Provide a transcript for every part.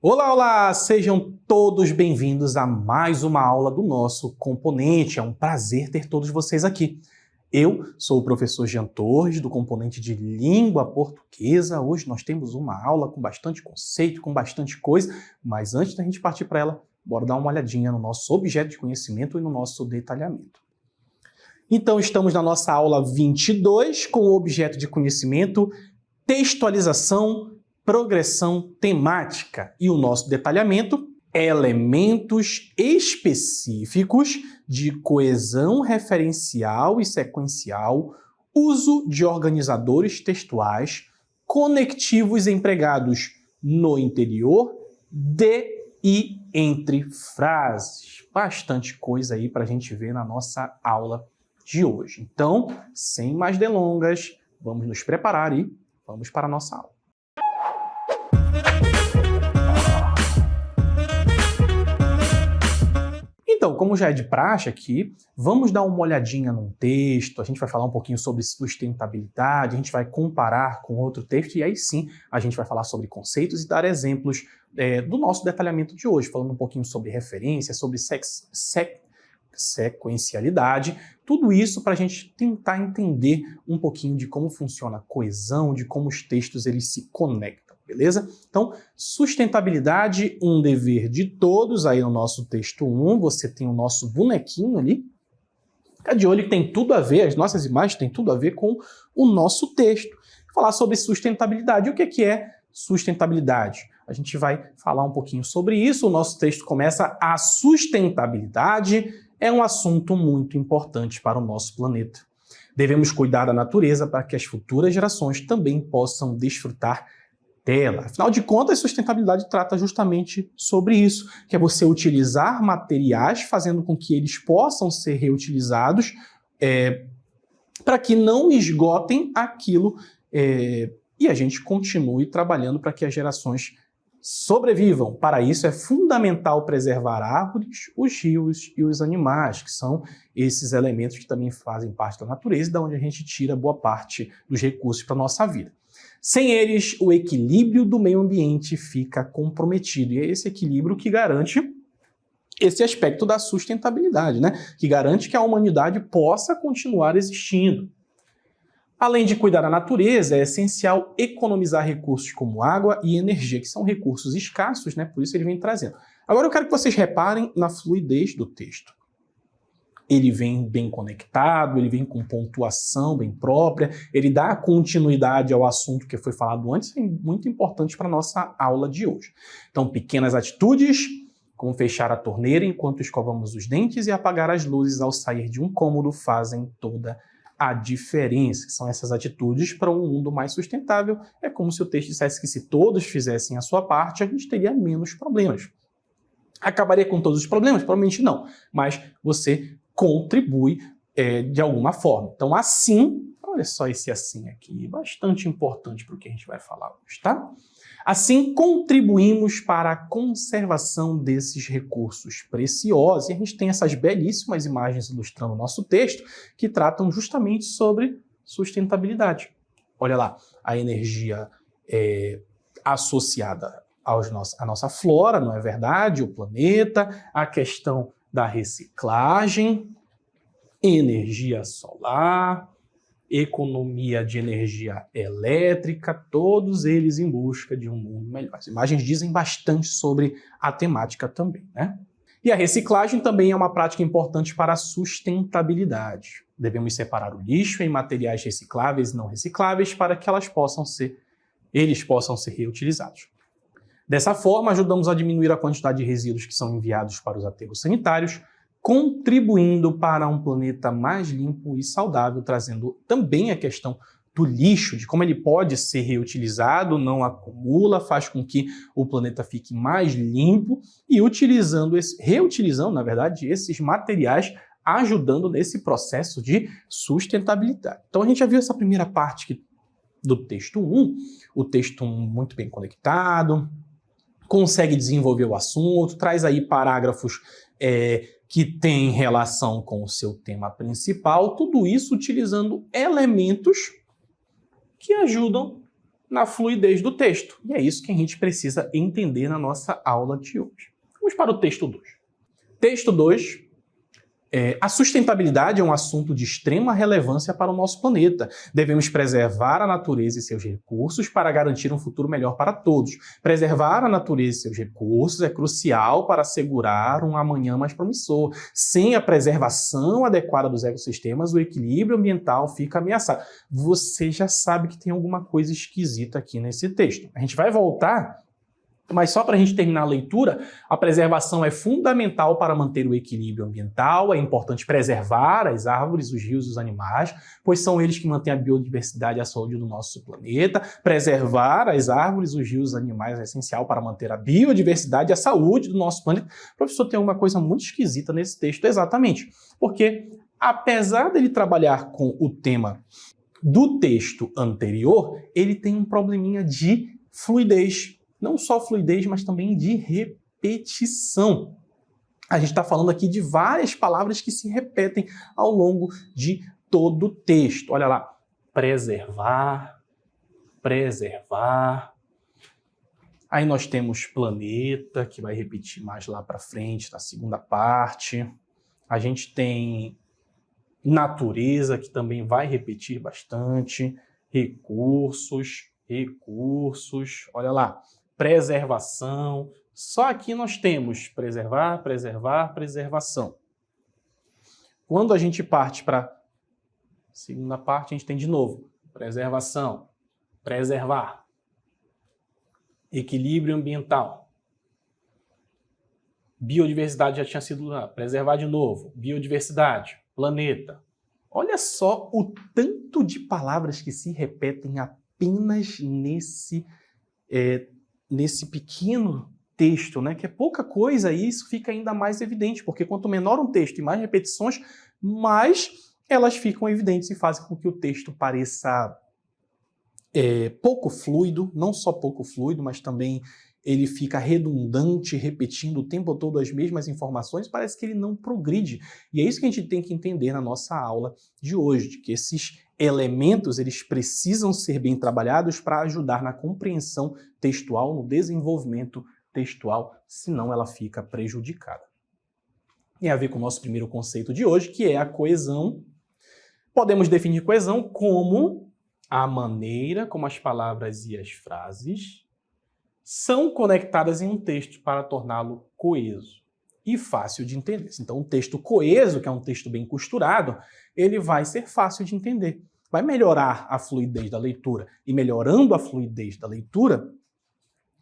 Olá, olá! Sejam todos bem-vindos a mais uma aula do nosso componente. É um prazer ter todos vocês aqui. Eu sou o professor Jean Torres, do componente de Língua Portuguesa. Hoje nós temos uma aula com bastante conceito, com bastante coisa, mas antes da gente partir para ela, bora dar uma olhadinha no nosso objeto de conhecimento e no nosso detalhamento. Então, estamos na nossa aula 22 com o objeto de conhecimento textualização, progressão temática e o nosso detalhamento, elementos específicos de coesão referencial e sequencial, uso de organizadores textuais, conectivos empregados no interior, de e entre frases. Bastante coisa aí para a gente ver na nossa aula de hoje. Então, sem mais delongas, vamos nos preparar e vamos para a nossa aula. Então, como já é de praxe aqui, vamos dar uma olhadinha num texto, a gente vai falar um pouquinho sobre sustentabilidade, a gente vai comparar com outro texto e aí sim a gente vai falar sobre conceitos e dar exemplos do nosso detalhamento de hoje, falando um pouquinho sobre referência, sobre sequencialidade, tudo isso para a gente tentar entender um pouquinho de como funciona a coesão, de como os textos eles se conectam. Beleza? Então, sustentabilidade, um dever de todos, aí no nosso texto 1, você tem o nosso bonequinho ali, fica de olho que tem tudo a ver, as nossas imagens têm tudo a ver com o nosso texto. Falar sobre sustentabilidade. O que é sustentabilidade? A gente vai falar um pouquinho sobre isso, o nosso texto começa: a sustentabilidade é um assunto muito importante para o nosso planeta. Devemos cuidar da natureza para que as futuras gerações também possam desfrutar dela. Afinal de contas, sustentabilidade trata justamente sobre isso, que é você utilizar materiais fazendo com que eles possam ser reutilizados para que não esgotem aquilo e a gente continue trabalhando para que as gerações sobrevivam. Para isso é fundamental preservar árvores, os rios e os animais, que são esses elementos que também fazem parte da natureza, da onde a gente tira boa parte dos recursos para a nossa vida. Sem eles, o equilíbrio do meio ambiente fica comprometido. E é esse equilíbrio que garante esse aspecto da sustentabilidade, né? Que garante que a humanidade possa continuar existindo. Além de cuidar da natureza, é essencial economizar recursos como água e energia, que são recursos escassos, né? Por isso ele vem trazendo. Agora eu quero que vocês reparem na fluidez do texto. Ele vem bem conectado, ele vem com pontuação bem própria, ele dá continuidade ao assunto que foi falado antes, é muito importante para a nossa aula de hoje. Então, pequenas atitudes, como fechar a torneira enquanto escovamos os dentes e apagar as luzes ao sair de um cômodo, fazem toda a diferença. São essas atitudes para um mundo mais sustentável. É como se o texto dissesse que se todos fizessem a sua parte, a gente teria menos problemas. Acabaria com todos os problemas? Provavelmente não, mas você contribui de alguma forma. Então, assim, olha só esse assim aqui, bastante importante para o que a gente vai falar hoje, tá? Assim, contribuímos para a conservação desses recursos preciosos. E a gente tem essas belíssimas imagens ilustrando o nosso texto que tratam justamente sobre sustentabilidade. Olha lá, a energia associada à nossa flora, não é verdade? O planeta, a questão da reciclagem, energia solar, economia de energia elétrica, todos eles em busca de um mundo melhor. As imagens dizem bastante sobre a temática também, né? E a reciclagem também é uma prática importante para a sustentabilidade. Devemos separar o lixo em materiais recicláveis e não recicláveis para que eles possam ser reutilizados. Dessa forma, ajudamos a diminuir a quantidade de resíduos que são enviados para os aterros sanitários, contribuindo para um planeta mais limpo e saudável, trazendo também a questão do lixo, de como ele pode ser reutilizado, não acumula, faz com que o planeta fique mais limpo e reutilizando, na verdade, esses materiais, ajudando nesse processo de sustentabilidade. Então a gente já viu essa primeira parte do texto 1, o texto 1 muito bem conectado, consegue desenvolver o assunto, traz aí parágrafos que têm relação com o seu tema principal, tudo isso utilizando elementos que ajudam na fluidez do texto. E é isso que a gente precisa entender na nossa aula de hoje. Vamos para o texto 2. Texto 2. A sustentabilidade é um assunto de extrema relevância para o nosso planeta. Devemos preservar a natureza e seus recursos para garantir um futuro melhor para todos. Preservar a natureza e seus recursos é crucial para assegurar um amanhã mais promissor. Sem a preservação adequada dos ecossistemas, o equilíbrio ambiental fica ameaçado. Você já sabe que tem alguma coisa esquisita aqui nesse texto. A gente vai voltar, mas só para a gente terminar a leitura, a preservação é fundamental para manter o equilíbrio ambiental, é importante preservar as árvores, os rios e os animais, pois são eles que mantêm a biodiversidade e a saúde do nosso planeta. Preservar as árvores, os rios e os animais é essencial para manter a biodiversidade e a saúde do nosso planeta. O professor tem alguma coisa muito esquisita nesse texto, exatamente, porque apesar dele trabalhar com o tema do texto anterior, ele tem um probleminha de fluidez. Não só fluidez, mas também de repetição. A gente está falando aqui de várias palavras que se repetem ao longo de todo o texto. Olha lá, preservar, preservar. Aí nós temos planeta, que vai repetir mais lá para frente, na segunda parte. A gente tem natureza, que também vai repetir bastante. Recursos, recursos. Olha lá. Preservação. Só aqui nós temos preservar, preservar, preservação. Quando a gente parte para a segunda parte, a gente tem de novo preservação, preservar, equilíbrio ambiental. Biodiversidade já tinha sido lá, preservar de novo, biodiversidade, planeta. Olha só o tanto de palavras que se repetem apenas nesse pequeno texto, né? Que é pouca coisa, e isso fica ainda mais evidente, porque quanto menor um texto e mais repetições, mais elas ficam evidentes e fazem com que o texto pareça pouco fluido, não só pouco fluido, mas também ele fica redundante, repetindo o tempo todo as mesmas informações, parece que ele não progride. E é isso que a gente tem que entender na nossa aula de hoje, de que esses elementos eles precisam ser bem trabalhados para ajudar na compreensão textual, no desenvolvimento textual, senão ela fica prejudicada. Tem a ver com o nosso primeiro conceito de hoje, que é a coesão. Podemos definir coesão como a maneira como as palavras e as frases são conectadas em um texto para torná-lo coeso e fácil de entender. Então, um texto coeso, que é um texto bem costurado, ele vai ser fácil de entender. Vai melhorar a fluidez da leitura. E melhorando a fluidez da leitura,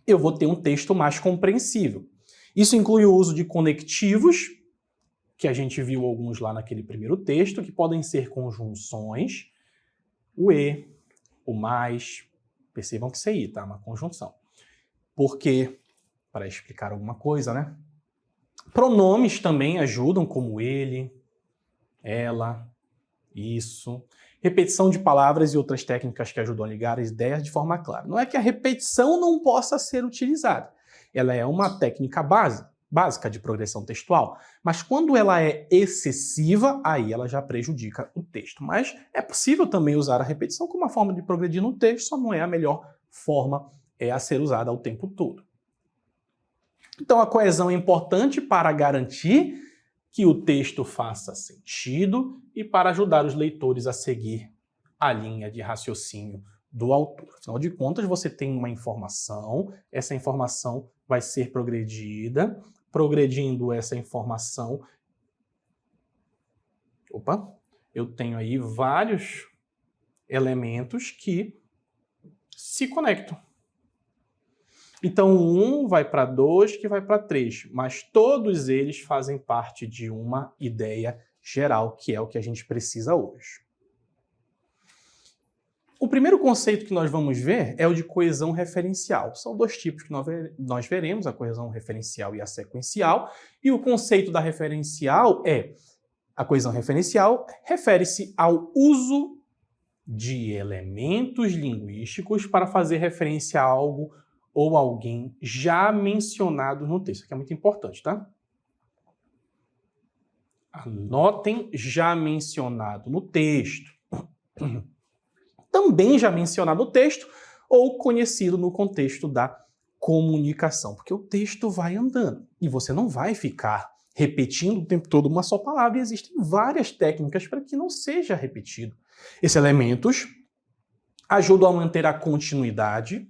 eu vou ter um texto mais compreensível. Isso inclui o uso de conectivos, que a gente viu alguns lá naquele primeiro texto, que podem ser conjunções, o e, o mais, percebam que isso aí, tá? Uma conjunção. Porque, para explicar alguma coisa, né? Pronomes também ajudam, como ele, ela, isso. Repetição de palavras e outras técnicas que ajudam a ligar as ideias de forma clara. Não é que a repetição não possa ser utilizada. Ela é uma técnica básica de progressão textual, mas quando ela é excessiva, aí ela já prejudica o texto. Mas é possível também usar a repetição como uma forma de progredir no texto, só não é a melhor forma a ser usada o tempo todo. Então a coesão é importante para garantir que o texto faça sentido e para ajudar os leitores a seguir a linha de raciocínio do autor. Afinal de contas, você tem uma informação, essa informação vai ser progredida, progredindo essa informação. Eu tenho aí vários elementos que se conectam. Então, 1 vai para 2, que vai para 3, mas todos eles fazem parte de uma ideia geral, que é o que a gente precisa hoje. O primeiro conceito que nós vamos ver é o de coesão referencial. São dois tipos que nós veremos, a coesão referencial e a sequencial. E o conceito da referencial a coesão referencial refere-se ao uso de elementos linguísticos para fazer referência a algo ou alguém já mencionado no texto. Isso aqui é muito importante, tá? Anotem já mencionado no texto. Também já mencionado no texto, ou conhecido no contexto da comunicação, porque o texto vai andando e você não vai ficar repetindo o tempo todo uma só palavra, e existem várias técnicas para que não seja repetido. Esses elementos ajudam a manter a continuidade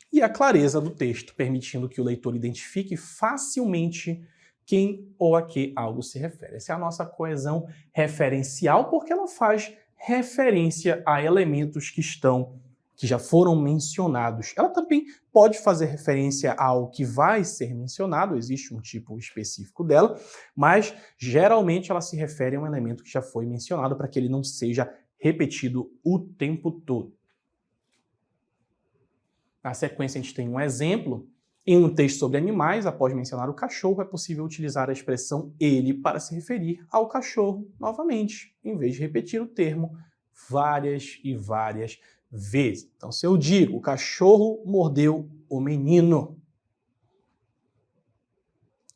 e a clareza do texto, permitindo que o leitor identifique facilmente quem ou a que algo se refere. Essa é a nossa coesão referencial, porque ela faz referência a elementos que já foram mencionados. Ela também pode fazer referência ao que vai ser mencionado, existe um tipo específico dela, mas geralmente ela se refere a um elemento que já foi mencionado para que ele não seja repetido o tempo todo. Na sequência, a gente tem um exemplo. Em um texto sobre animais, após mencionar o cachorro, é possível utilizar a expressão ele para se referir ao cachorro novamente, em vez de repetir o termo várias e várias vezes. Então, se eu digo, o cachorro mordeu o menino,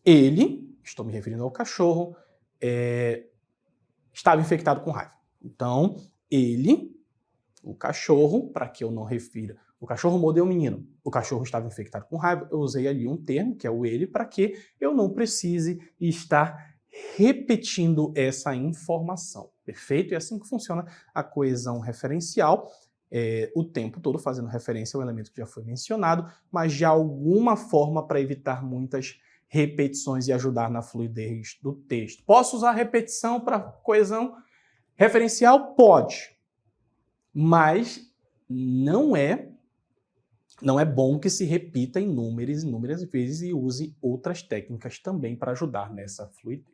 ele, estou me referindo ao cachorro, estava infectado com raiva. Então, ele, o cachorro, para que eu não refira, o cachorro mordeu o menino, o cachorro estava infectado com raiva, eu usei ali um termo, que é o ele, para que eu não precise estar repetindo essa informação. Perfeito? É assim que funciona a coesão referencial, o tempo todo fazendo referência ao elemento que já foi mencionado, mas de alguma forma para evitar muitas repetições e ajudar na fluidez do texto. Posso usar repetição para coesão referencial? Pode, mas não é bom que se repita inúmeras vezes e use outras técnicas também para ajudar nessa fluidez.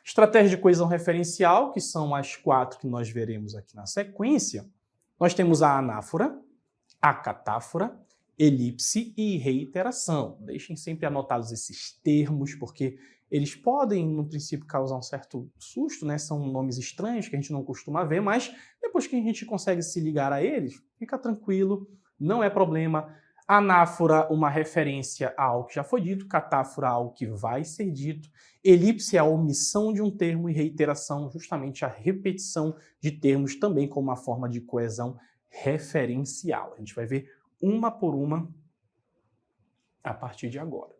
Estratégia de coesão referencial, que são as 4 que nós veremos aqui na sequência. Nós temos a anáfora, a catáfora, elipse e reiteração. Deixem sempre anotados esses termos, porque eles podem, no princípio, causar um certo susto, né? São nomes estranhos que a gente não costuma ver, mas depois que a gente consegue se ligar a eles, fica tranquilo, não é problema. Anáfora, uma referência a algo que já foi dito, catáfora, algo que vai ser dito, elipse é a omissão de um termo e reiteração, justamente a repetição de termos, também como uma forma de coesão referencial. A gente vai ver uma por uma a partir de agora.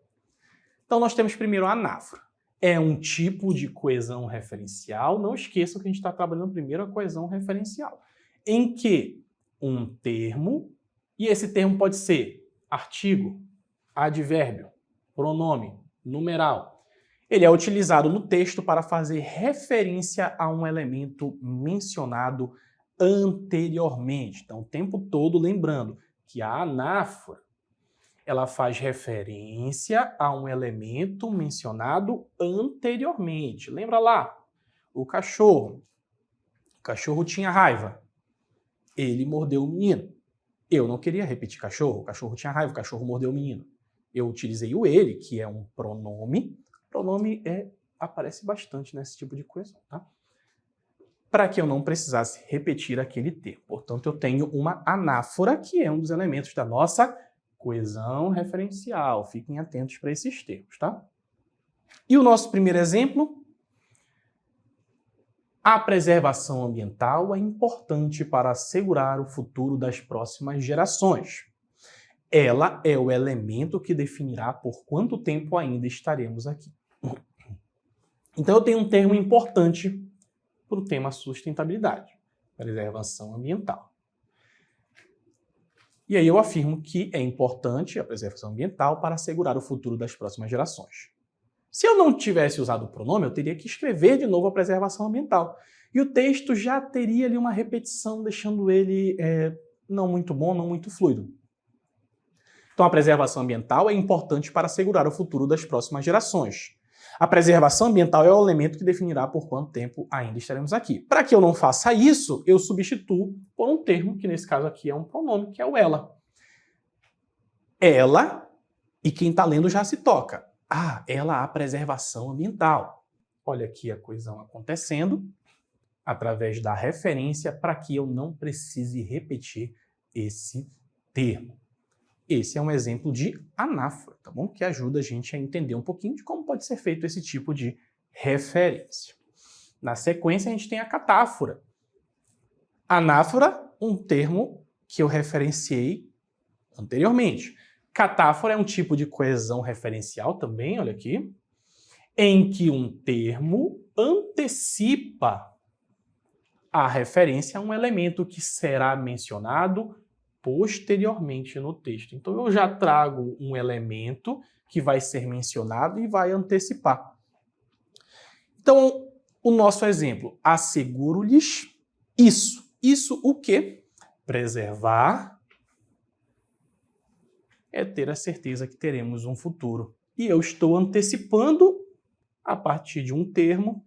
Então, nós temos primeiro a anáfora. É um tipo de coesão referencial. Não esqueçam que a gente está trabalhando primeiro a coesão referencial, em que um termo, e esse termo pode ser artigo, advérbio, pronome, numeral, ele é utilizado no texto para fazer referência a um elemento mencionado anteriormente. Então, o tempo todo lembrando que a anáfora ela faz referência a um elemento mencionado anteriormente. Lembra lá? O cachorro. O cachorro tinha raiva. Ele mordeu o menino. Eu não queria repetir cachorro. O cachorro tinha raiva, o cachorro mordeu o menino. Eu utilizei o ele, que é um pronome. Pronome aparece bastante nesse tipo de coisa, tá? Para que eu não precisasse repetir aquele termo. Portanto, eu tenho uma anáfora, que é um dos elementos da nossa coesão referencial. Fiquem atentos para esses termos, tá? E o nosso primeiro exemplo? A preservação ambiental é importante para assegurar o futuro das próximas gerações. Ela é o elemento que definirá por quanto tempo ainda estaremos aqui. Então, eu tenho um termo importante para o tema sustentabilidade, preservação ambiental. E aí eu afirmo que é importante a preservação ambiental para assegurar o futuro das próximas gerações. Se eu não tivesse usado o pronome, eu teria que escrever de novo a preservação ambiental. E o texto já teria ali uma repetição, deixando ele não muito bom, não muito fluido. Então, a preservação ambiental é importante para assegurar o futuro das próximas gerações. A preservação ambiental é o elemento que definirá por quanto tempo ainda estaremos aqui. Para que eu não faça isso, eu substituo por um termo, que nesse caso aqui é um pronome, que é o ela. Ela, e quem está lendo já se toca. Ah, ela a preservação ambiental. Olha aqui a coesão acontecendo através da referência para que eu não precise repetir esse termo. Esse é um exemplo de anáfora, tá bom? Que ajuda a gente a entender um pouquinho de como pode ser feito esse tipo de referência. Na sequência, a gente tem a catáfora. Anáfora um termo que eu referenciei anteriormente. Catáfora é um tipo de coesão referencial também, olha aqui, em que um termo antecipa a referência a um elemento que será mencionado posteriormente no texto. Então, eu já trago um elemento que vai ser mencionado e vai antecipar. Então, o nosso exemplo, asseguro-lhes isso. Isso o quê? Preservar é ter a certeza que teremos um futuro. E eu estou antecipando, a partir de um termo,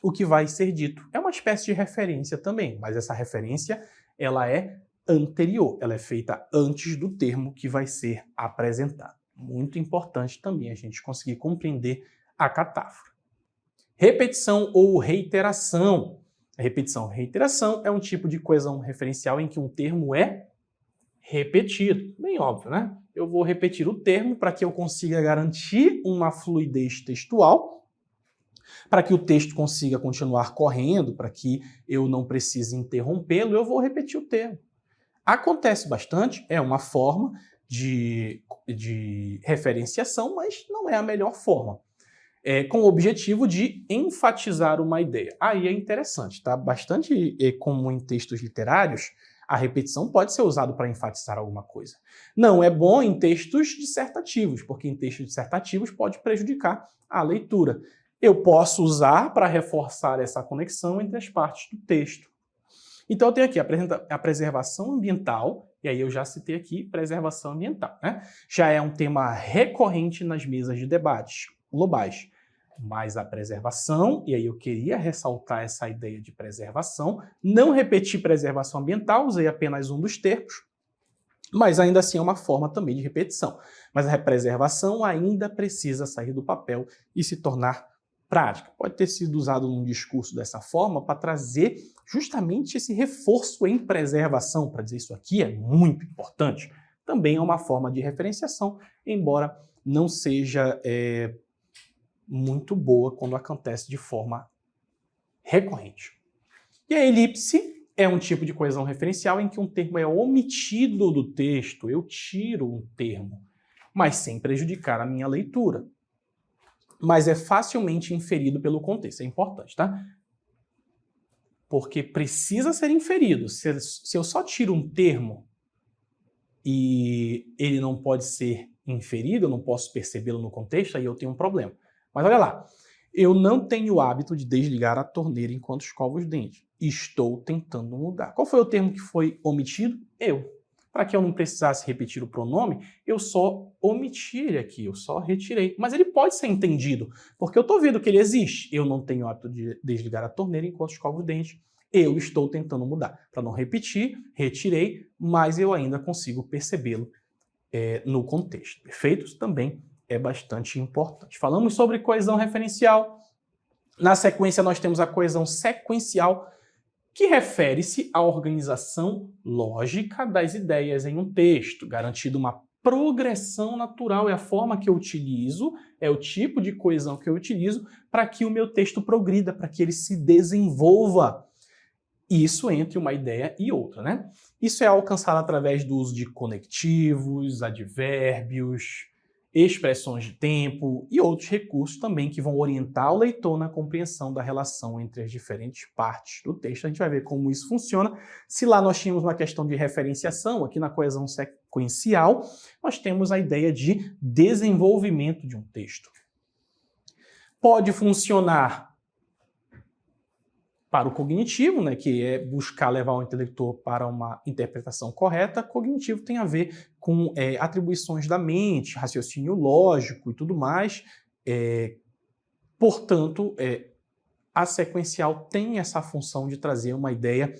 o que vai ser dito. É uma espécie de referência também, mas essa referência ela é anterior, ela é feita antes do termo que vai ser apresentado. Muito importante também a gente conseguir compreender a catáfora. Repetição ou reiteração. A repetição ou reiteração é um tipo de coesão referencial em que um termo é repetido. Bem óbvio, né? Eu vou repetir o termo para que eu consiga garantir uma fluidez textual, para que o texto consiga continuar correndo, para que eu não precise interrompê-lo, eu vou repetir o termo. Acontece bastante, é uma forma de referenciação, mas não é a melhor forma. Com o objetivo de enfatizar uma ideia. Aí é interessante, tá? Bastante comum em textos literários, a repetição pode ser usada para enfatizar alguma coisa. Não é bom em textos dissertativos, porque em textos dissertativos pode prejudicar a leitura. Eu posso usar para reforçar essa conexão entre as partes do texto. Então eu tenho aqui a preservação ambiental, e aí eu já citei aqui preservação ambiental, né? Já é um tema recorrente nas mesas de debates globais. Mas a preservação, e aí eu queria ressaltar essa ideia de preservação, não repeti preservação ambiental, usei apenas um dos termos, mas ainda assim é uma forma também de repetição. Mas a preservação ainda precisa sair do papel e se tornar prática. Pode ter sido usado num discurso dessa forma para trazer justamente esse reforço em preservação, para dizer isso aqui é muito importante. Também é uma forma de referenciação, embora não seja muito boa quando acontece de forma recorrente. E a elipse é um tipo de coesão referencial em que um termo é omitido do texto, eu tiro um termo, mas sem prejudicar a minha leitura. Mas é facilmente inferido pelo contexto, é importante, tá? Porque precisa ser inferido. Se eu só tiro um termo e ele não pode ser inferido, eu não posso percebê-lo no contexto, aí eu tenho um problema. Mas olha lá, eu não tenho o hábito de desligar a torneira enquanto escovo os dentes. Estou tentando mudar. Qual foi o termo que foi omitido? Eu. Para que eu não precisasse repetir o pronome, eu só omiti ele aqui, eu só retirei. Mas ele pode ser entendido, porque eu estou vendo que ele existe. Eu não tenho o hábito de desligar a torneira enquanto escovo os dentes. Eu estou tentando mudar. Para não repetir, retirei, mas eu ainda consigo percebê-lo no contexto. Perfeito? Isso também é bastante importante. Falamos sobre coesão referencial. Na sequência, nós temos a coesão sequencial, que refere-se à organização lógica das ideias em um texto, garantindo uma progressão natural. É a forma que eu utilizo, é o tipo de coesão que eu utilizo para que o meu texto progrida, para que ele se desenvolva. Isso entre uma ideia e outra, né? Isso é alcançado através do uso de conectivos, advérbios, expressões de tempo e outros recursos também que vão orientar o leitor na compreensão da relação entre as diferentes partes do texto. A gente vai ver como isso funciona. Se lá nós tínhamos uma questão de referenciação, aqui na coesão sequencial, nós temos a ideia de desenvolvimento de um texto. Pode funcionar para o cognitivo, né, que é buscar levar o intelector para uma interpretação correta. Cognitivo tem a ver com atribuições da mente, raciocínio lógico e tudo mais. Portanto, a sequencial tem essa função de trazer uma ideia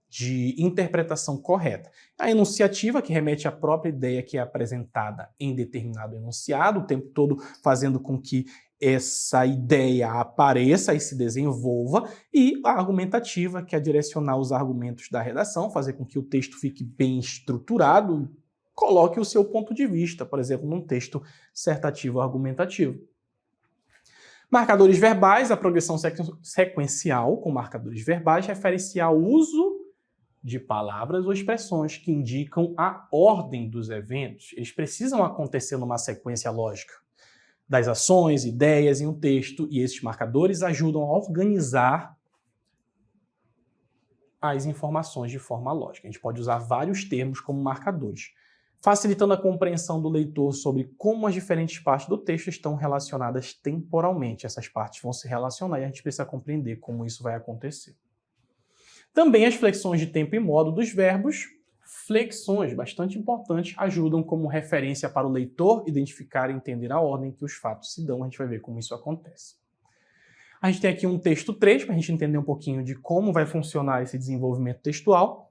de interpretação correta. A enunciativa, que remete à própria ideia que é apresentada em determinado enunciado, o tempo todo fazendo com que essa ideia apareça e se desenvolva, e a argumentativa, que é direcionar os argumentos da redação, fazer com que o texto fique bem estruturado, coloque o seu ponto de vista, por exemplo, num texto dissertativo ou argumentativo. Marcadores verbais, a progressão sequencial com marcadores verbais refere-se ao uso de palavras ou expressões que indicam a ordem dos eventos. Eles precisam acontecer numa sequência lógica das ações, ideias em um texto, e esses marcadores ajudam a organizar as informações de forma lógica. A gente pode usar vários termos como marcadores, facilitando a compreensão do leitor sobre como as diferentes partes do texto estão relacionadas temporalmente. Essas partes vão se relacionar e a gente precisa compreender como isso vai acontecer. Também as flexões de tempo e modo dos verbos, flexões bastante importantes, ajudam como referência para o leitor identificar e entender a ordem que os fatos se dão. A gente vai ver como isso acontece. A gente tem aqui um texto 3, para a gente entender um pouquinho de como vai funcionar esse desenvolvimento textual.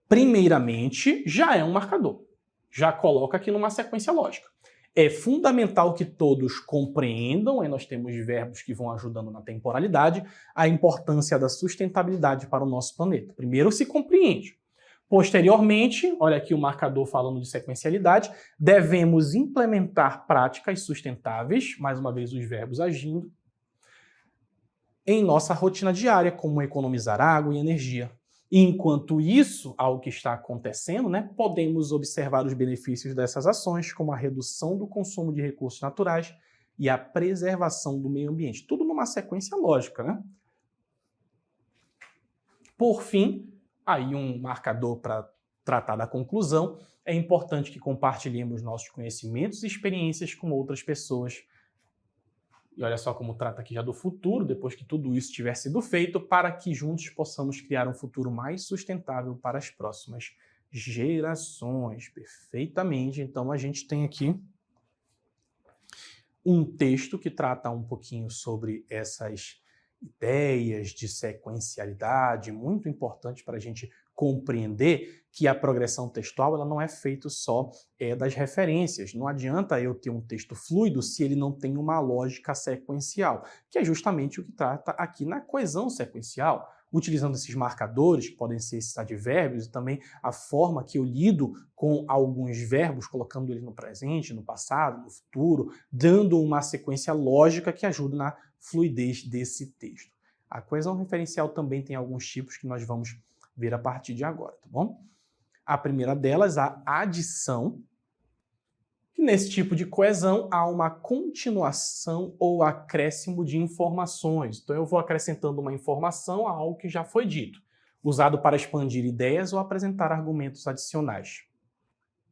Primeiramente, já é um marcador. Já coloca aqui numa sequência lógica. É fundamental que todos compreendam, aí nós temos verbos que vão ajudando na temporalidade, a importância da sustentabilidade para o nosso planeta. Primeiro se compreende. Posteriormente, olha aqui o marcador falando de sequencialidade, devemos implementar práticas sustentáveis, mais uma vez os verbos agindo, em nossa rotina diária, como economizar água e energia. E enquanto isso, algo que está acontecendo, podemos observar os benefícios dessas ações, como a redução do consumo de recursos naturais e a preservação do meio ambiente. Tudo numa sequência lógica, Por fim, aí um marcador para tratar da conclusão, é importante que compartilhemos nossos conhecimentos e experiências com outras pessoas. E olha só como trata aqui já do futuro, depois que tudo isso tiver sido feito, para que juntos possamos criar um futuro mais sustentável para as próximas gerações. Perfeitamente. Então a gente tem aqui um texto que trata um pouquinho sobre essas ideias de sequencialidade, muito importante para a gente compreender que a progressão textual ela não é feita só das referências. Não adianta eu ter um texto fluido se ele não tem uma lógica sequencial, que é justamente o que trata aqui na coesão sequencial, utilizando esses marcadores, que podem ser esses advérbios, e também a forma que eu lido com alguns verbos, colocando eles no presente, no passado, no futuro, dando uma sequência lógica que ajuda na fluidez desse texto. A coesão referencial também tem alguns tipos que nós vamos ver a partir de agora, tá bom? A primeira delas, a adição. E nesse tipo de coesão, há uma continuação ou acréscimo de informações. Então, eu vou acrescentando uma informação a algo que já foi dito, usado para expandir ideias ou apresentar argumentos adicionais.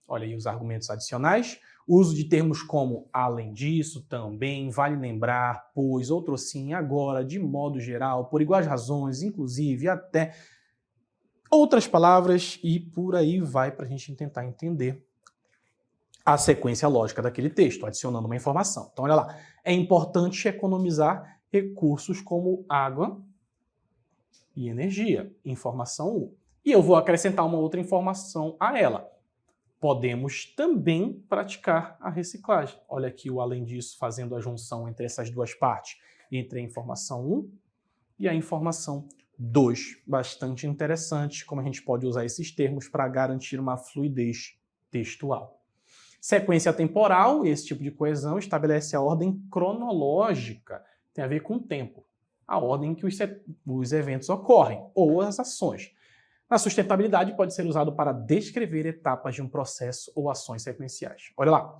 Olha aí os argumentos adicionais. Uso de termos como além disso, também, vale lembrar, pois, outro sim, agora, de modo geral, por iguais razões, inclusive, até outras palavras e por aí vai para a gente tentar entender a sequência lógica daquele texto, adicionando uma informação. Então, olha lá, é importante economizar recursos como água e energia, informação 1. E eu vou acrescentar uma outra informação a ela. Podemos também praticar a reciclagem. Olha aqui o além disso, fazendo a junção entre essas duas partes, entre a informação 1 e a informação 2. Bastante interessante como a gente pode usar esses termos para garantir uma fluidez textual. Sequência temporal, esse tipo de coesão, estabelece a ordem cronológica, tem a ver com o tempo, a ordem em que os eventos ocorrem, ou as ações. Na sustentabilidade, pode ser usado para descrever etapas de um processo ou ações sequenciais. Olha lá.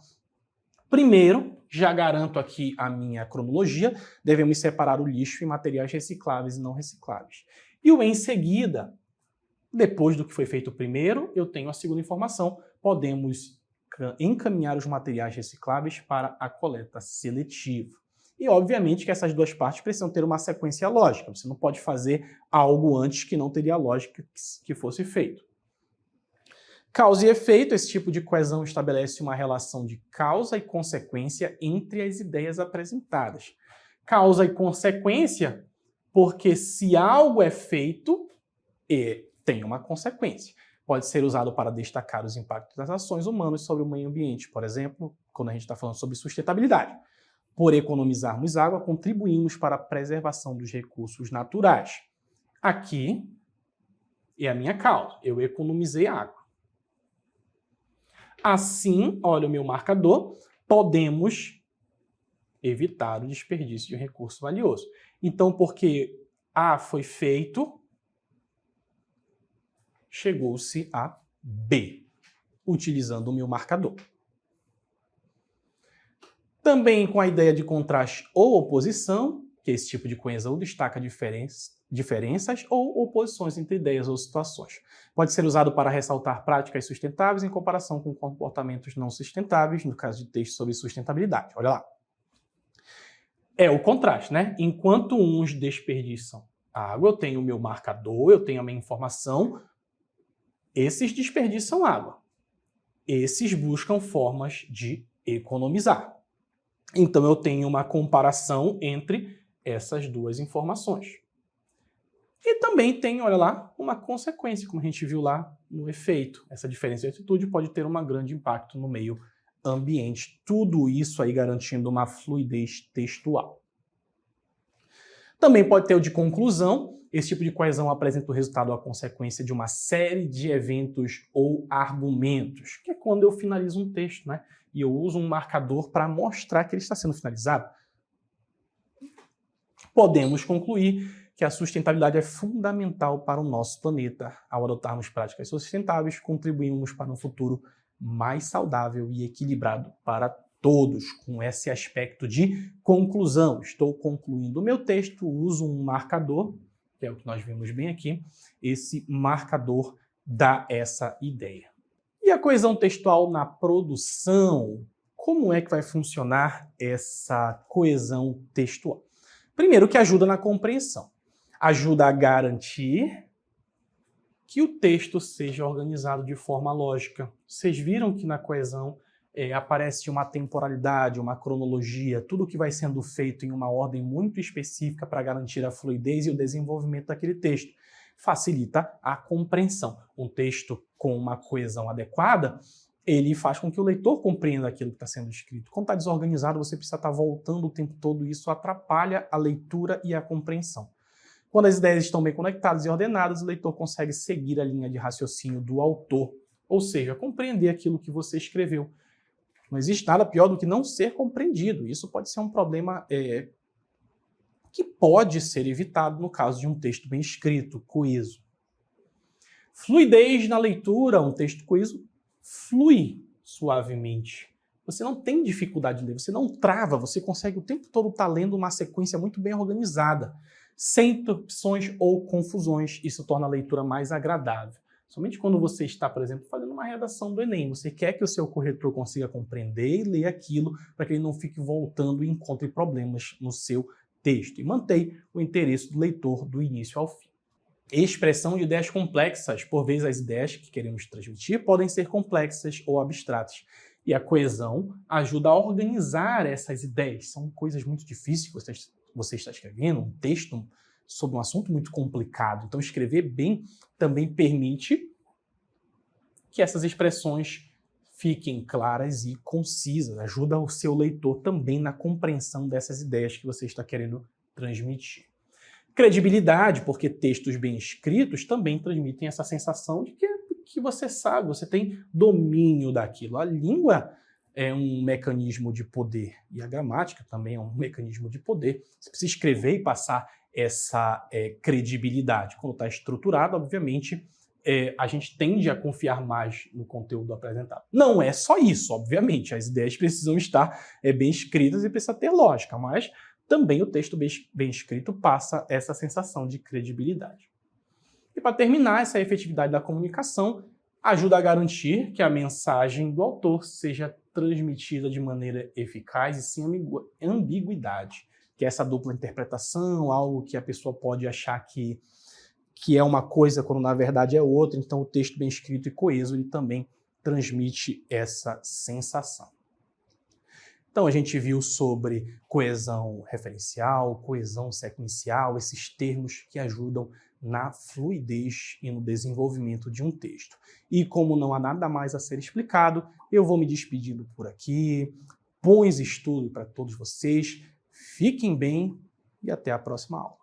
Primeiro, já garanto aqui a minha cronologia, devemos separar o lixo em materiais recicláveis e não recicláveis. E o em seguida, depois do que foi feito primeiro, eu tenho a segunda informação, podemos encaminhar os materiais recicláveis para a coleta seletiva. E, obviamente, que essas duas partes precisam ter uma sequência lógica. Você não pode fazer algo antes que não teria lógica que fosse feito. Causa e efeito, esse tipo de coesão estabelece uma relação de causa e consequência entre as ideias apresentadas. Causa e consequência, porque se algo é feito, tem uma consequência. Pode ser usado para destacar os impactos das ações humanas sobre o meio ambiente. Por exemplo, quando a gente está falando sobre sustentabilidade. Por economizarmos água, contribuímos para a preservação dos recursos naturais. Aqui é a minha causa. Eu economizei água. Assim, olha o meu marcador, podemos evitar o desperdício de um recurso valioso. Então, porque A foi feito, chegou-se a B, utilizando o meu marcador. Também com a ideia de contraste ou oposição, que esse tipo de coesão destaca diferenças ou oposições entre ideias ou situações. Pode ser usado para ressaltar práticas sustentáveis em comparação com comportamentos não sustentáveis, no caso de texto sobre sustentabilidade. Olha lá. É o contraste, né? Enquanto uns desperdiçam água, eu tenho o meu marcador, eu tenho a minha informação, esses desperdiçam água. Esses buscam formas de economizar. Então, eu tenho uma comparação entre essas duas informações. E também tem, olha lá, uma consequência, como a gente viu lá no efeito. Essa diferença de atitude pode ter um grande impacto no meio ambiente. Tudo isso aí garantindo uma fluidez textual. Também pode ter o de conclusão. Esse tipo de coesão apresenta o resultado ou a consequência de uma série de eventos ou argumentos, que é quando eu finalizo um texto, né? E eu uso um marcador para mostrar que ele está sendo finalizado. Podemos concluir que a sustentabilidade é fundamental para o nosso planeta. Ao adotarmos práticas sustentáveis, contribuímos para um futuro mais saudável e equilibrado para todos, com esse aspecto de conclusão. Estou concluindo o meu texto, uso um marcador, que é o que nós vimos bem aqui. Esse marcador dá essa ideia. E a coesão textual na produção? Como é que vai funcionar essa coesão textual? Primeiro, que ajuda na compreensão. Ajuda a garantir que o texto seja organizado de forma lógica. Vocês viram que na coesão aparece uma temporalidade, uma cronologia, tudo que vai sendo feito em uma ordem muito específica para garantir a fluidez e o desenvolvimento daquele texto. Facilita a compreensão. Um texto com uma coesão adequada, ele faz com que o leitor compreenda aquilo que está sendo escrito. Quando está desorganizado, você precisa estar voltando o tempo todo, e isso atrapalha a leitura e a compreensão. Quando as ideias estão bem conectadas e ordenadas, o leitor consegue seguir a linha de raciocínio do autor, ou seja, compreender aquilo que você escreveu. Não existe nada pior do que não ser compreendido. Isso pode ser um problema que pode ser evitado no caso de um texto bem escrito, coeso. Fluidez na leitura, um texto coeso flui suavemente. Você não tem dificuldade de ler, você não trava, você consegue o tempo todo estar lendo uma sequência muito bem organizada, sem interrupções ou confusões. Isso torna a leitura mais agradável. Somente quando você está, por exemplo, fazendo uma redação do Enem, você quer que o seu corretor consiga compreender e ler aquilo para que ele não fique voltando e encontre problemas no seu texto. E mantém o interesse do leitor do início ao fim. Expressão de ideias complexas. Por vezes, as ideias que queremos transmitir podem ser complexas ou abstratas. E a coesão ajuda a organizar essas ideias. São coisas muito difíceis que você está escrevendo, um texto sobre um assunto muito complicado. Então, escrever bem também permite que essas expressões fiquem claras e concisas. Ajuda o seu leitor também na compreensão dessas ideias que você está querendo transmitir. Credibilidade, porque textos bem escritos também transmitem essa sensação de que você sabe, você tem domínio daquilo. A língua é um mecanismo de poder e a gramática também é um mecanismo de poder. Você precisa escrever e passar essa credibilidade. Quando está estruturado, obviamente, a gente tende a confiar mais no conteúdo apresentado. Não é só isso, obviamente. As ideias precisam estar bem escritas e precisa ter lógica, mas também o texto bem escrito passa essa sensação de credibilidade. E para terminar, essa efetividade da comunicação ajuda a garantir que a mensagem do autor seja transmitida de maneira eficaz e sem ambiguidade, que é essa dupla interpretação, algo que a pessoa pode achar que é uma coisa quando na verdade é outra. Então o texto bem escrito e coeso ele também transmite essa sensação. Então a gente viu sobre coesão referencial, coesão sequencial, esses termos que ajudam na fluidez e no desenvolvimento de um texto. E como não há nada mais a ser explicado, eu vou me despedindo por aqui. Bons estudos para todos vocês, fiquem bem e até a próxima aula.